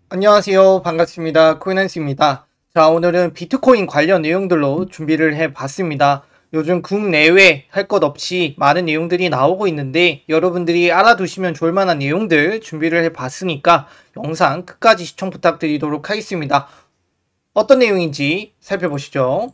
안녕하세요. 반갑습니다. 코인한스입니다. 자, 오늘은 비트코인 관련 내용들로 준비를 해봤습니다. 요즘 국내외 할 것 없이 많은 내용들이 나오고 있는데 여러분들이 알아두시면 좋을 만한 내용들 준비를 해봤으니까 영상 끝까지 시청 부탁드리도록 하겠습니다. 어떤 내용인지 살펴보시죠.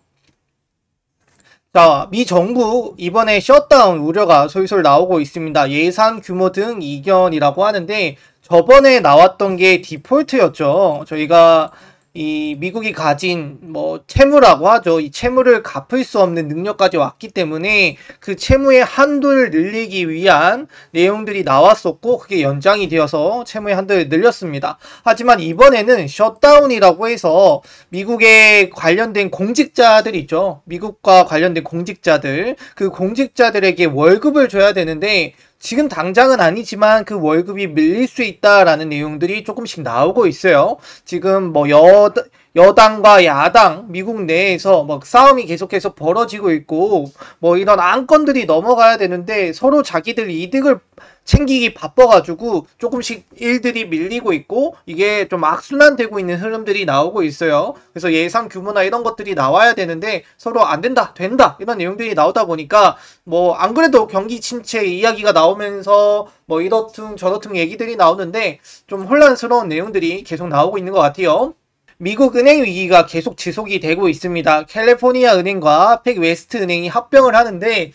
자, 미 정부 이번에 셧다운 우려가 솔솔 나오고 있습니다. 예산 규모 등 이견이라고 하는데 저번에 나왔던 게 디폴트였죠. 저희가 이 미국이 가진 채무라고 하죠. 이 채무를 갚을 수 없는 능력까지 왔기 때문에 그 채무의 한도를 늘리기 위한 내용들이 나왔었고 그게 연장이 되어서 채무의 한도를 늘렸습니다. 하지만 이번에는 셧다운이라고 해서 미국에 관련된 공직자들 있죠. 미국과 관련된 공직자들, 그 공직자들에게 월급을 줘야 되는데 지금 당장은 아니지만 그 월급이 밀릴 수 있다라는 내용들이 조금씩 나오고 있어요. 지금 여당과 야당, 미국 내에서 싸움이 계속해서 벌어지고 있고 이런 안건들이 넘어가야 되는데 서로 자기들 이득을 챙기기 바빠가지고 조금씩 일들이 밀리고 있고 이게 좀 악순환되고 있는 흐름들이 나오고 있어요. 그래서 예산 규모나 이런 것들이 나와야 되는데 서로 안 된다, 된다 이런 내용들이 나오다 보니까 안 그래도 경기 침체 이야기가 나오면서 이렇든 저렇든 얘기들이 나오는데 좀 혼란스러운 내용들이 계속 나오고 있는 것 같아요. 미국 은행 위기가 계속 지속이 되고 있습니다. 캘리포니아 은행과 팩웨스트 은행이 합병을 하는데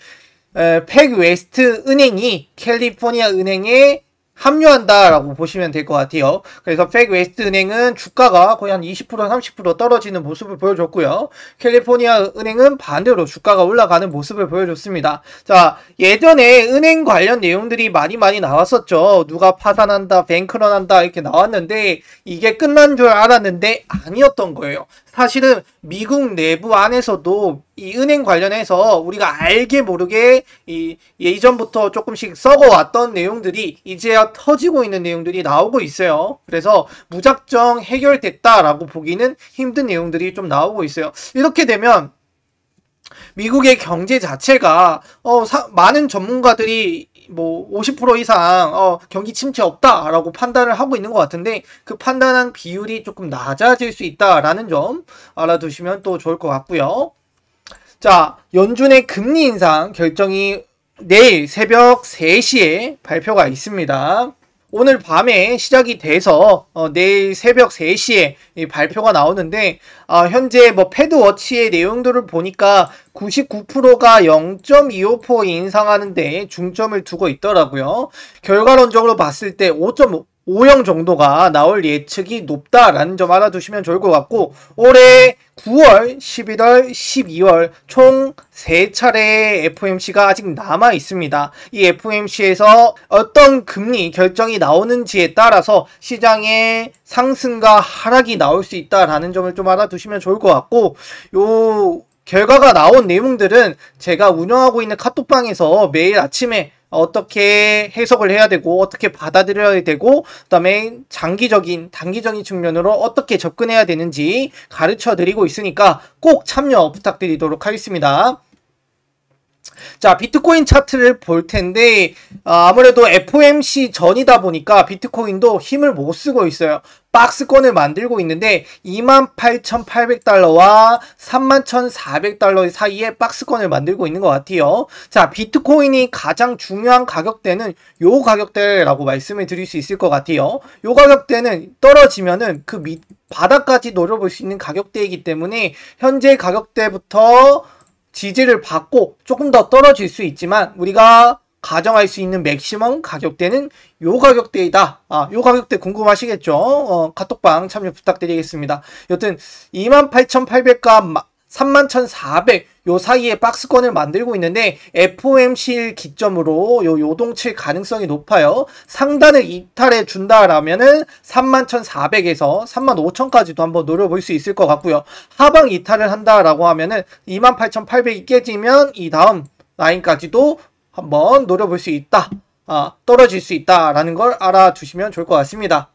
팩웨스트 은행이 캘리포니아 은행에 합류한다라고 보시면 될 것 같아요. 그래서 팩웨스트 은행은 주가가 거의 한 20% 30% 떨어지는 모습을 보여줬고요. 캘리포니아 은행은 반대로 주가가 올라가는 모습을 보여줬습니다. 자, 예전에 은행 관련 내용들이 많이 나왔었죠. 누가 파산한다, 뱅크런한다 이렇게 나왔는데 이게 끝난 줄 알았는데 아니었던 거예요. 사실은 미국 내부 안에서도 이 은행 관련해서 우리가 알게 모르게 예전부터 조금씩 썩어왔던 내용들이 이제야 터지고 있는 내용들이 나오고 있어요. 그래서 무작정 해결됐다라고 보기는 힘든 내용들이 좀 나오고 있어요. 이렇게 되면 미국의 경제 자체가 많은 전문가들이 50% 이상 경기 침체 없다라고 판단을 하고 있는 것 같은데 그 판단한 비율이 조금 낮아질 수 있다라는 점 알아두시면 또 좋을 것 같고요. 자, 연준의 금리 인상 결정이 내일 새벽 3시에 발표가 있습니다. 오늘 밤에 시작이 돼서 내일 새벽 3시에 발표가 나오는데 현재 패드워치의 내용들을 보니까 99%가 0.25% 인상하는데 중점을 두고 있더라고요. 결과론적으로 봤을 때 5.50 정도가 나올 예측이 높다라는 점 알아두시면 좋을 것 같고 올해 9월, 11월, 12월 총 3차례의 FOMC가 아직 남아 있습니다. 이 FOMC에서 어떤 금리 결정이 나오는지에 따라서 시장의 상승과 하락이 나올 수 있다라는 점을 좀 알아두시면 좋을 것 같고 요 결과가 나온 내용들은 제가 운영하고 있는 카톡방에서 매일 아침에 어떻게 해석을 해야 되고 어떻게 받아들여야 되고 그다음에 장기적인 단기적인 측면으로 어떻게 접근해야 되는지 가르쳐 드리고 있으니까 꼭 참여 부탁드리도록 하겠습니다. 자, 비트코인 차트를 볼 텐데 아무래도 FOMC 전이다 보니까 비트코인도 힘을 못 쓰고 있어요. 박스권을 만들고 있는데 28,800달러와 31,400달러 사이에 박스권을 만들고 있는 것 같아요. 자, 비트코인이 가장 중요한 가격대는 요 가격대라고 말씀을 드릴 수 있을 것 같아요. 요 가격대는 떨어지면은 그 바닥까지 노려볼 수 있는 가격대이기 때문에 현재 가격대부터 지지를 받고 조금 더 떨어질 수 있지만 우리가 가정할 수 있는 맥시멈 가격대는 요 가격대이다. 요 가격대 궁금하시겠죠? 카톡방 참여 부탁드리겠습니다. 여튼 28,800과 31,400 요 사이에 박스권을 만들고 있는데 FOMC 기점으로 요동칠 가능성이 높아요. 상단을 이탈해 준다라면은 31,400에서 35,000까지도 한번 노려볼 수 있을 것 같고요. 하방 이탈을 한다라고 하면은 28,800이 깨지면 이 다음 라인까지도 한번 노려볼 수 있다. 떨어질 수 있다라는 걸 알아두시면 좋을 것 같습니다.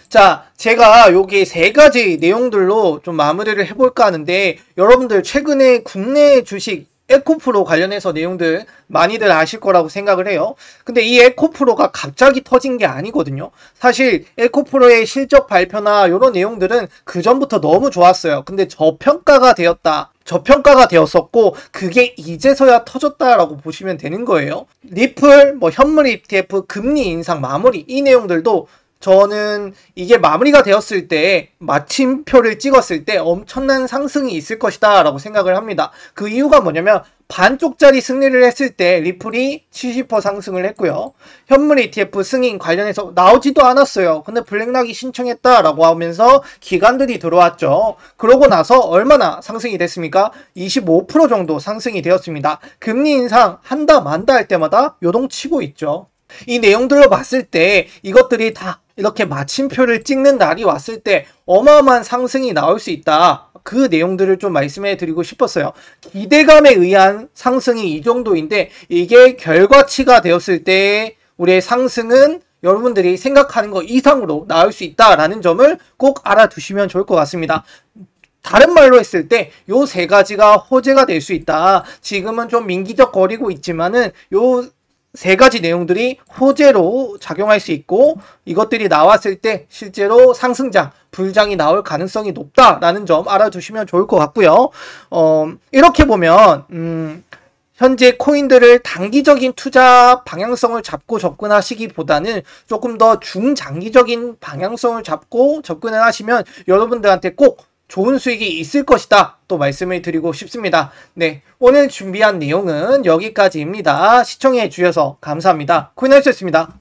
자, 제가 여기 3가지 내용들로 좀 마무리를 해볼까 하는데 여러분들 최근에 국내 주식 에코프로 관련해서 내용들 많이들 아실 거라고 생각을 해요. 근데 이 에코프로가 갑자기 터진 게 아니거든요. 사실 에코프로의 실적 발표나 이런 내용들은 그 전부터 너무 좋았어요. 근데 저평가가 되었었고 그게 이제서야 터졌다라고 보시면 되는 거예요. 리플, 현물 ETF, 금리 인상 마무리 이 내용들도 저는 이게 마무리가 되었을 때 마침표를 찍었을 때 엄청난 상승이 있을 것이다 라고 생각을 합니다. 그 이유가 뭐냐면 반쪽짜리 승리를 했을 때 리플이 70% 상승을 했고요. 현물 ETF 승인 관련해서 나오지도 않았어요. 근데 블랙락이 신청했다라고 하면서 기관들이 들어왔죠. 그러고 나서 얼마나 상승이 됐습니까? 25% 정도 상승이 되었습니다. 금리 인상 한다 만다 할 때마다 요동치고 있죠. 이 내용들로 봤을 때 이것들이 다 이렇게 마침표를 찍는 날이 왔을 때 어마어마한 상승이 나올 수 있다. 그 내용들을 좀 말씀해 드리고 싶었어요. 기대감에 의한 상승이 이 정도인데 이게 결과치가 되었을 때 우리의 상승은 여러분들이 생각하는 것 이상으로 나올 수 있다라는 점을 꼭 알아두시면 좋을 것 같습니다. 다른 말로 했을 때 요 세 가지가 호재가 될 수 있다. 지금은 좀 민기적거리고 있지만은 요 세 가지 내용들이 호재로 작용할 수 있고 이것들이 나왔을 때 실제로 상승장, 불장이 나올 가능성이 높다라는 점 알아두시면 좋을 것 같고요. 이렇게 보면 현재 코인들을 단기적인 투자 방향성을 잡고 접근하시기보다는 조금 더 중장기적인 방향성을 잡고 접근을 하시면 여러분들한테 꼭 좋은 수익이 있을 것이다 또 말씀을 드리고 싶습니다. 네, 오늘 준비한 내용은 여기까지입니다. 시청해 주셔서 감사합니다. 코인할수였습니다.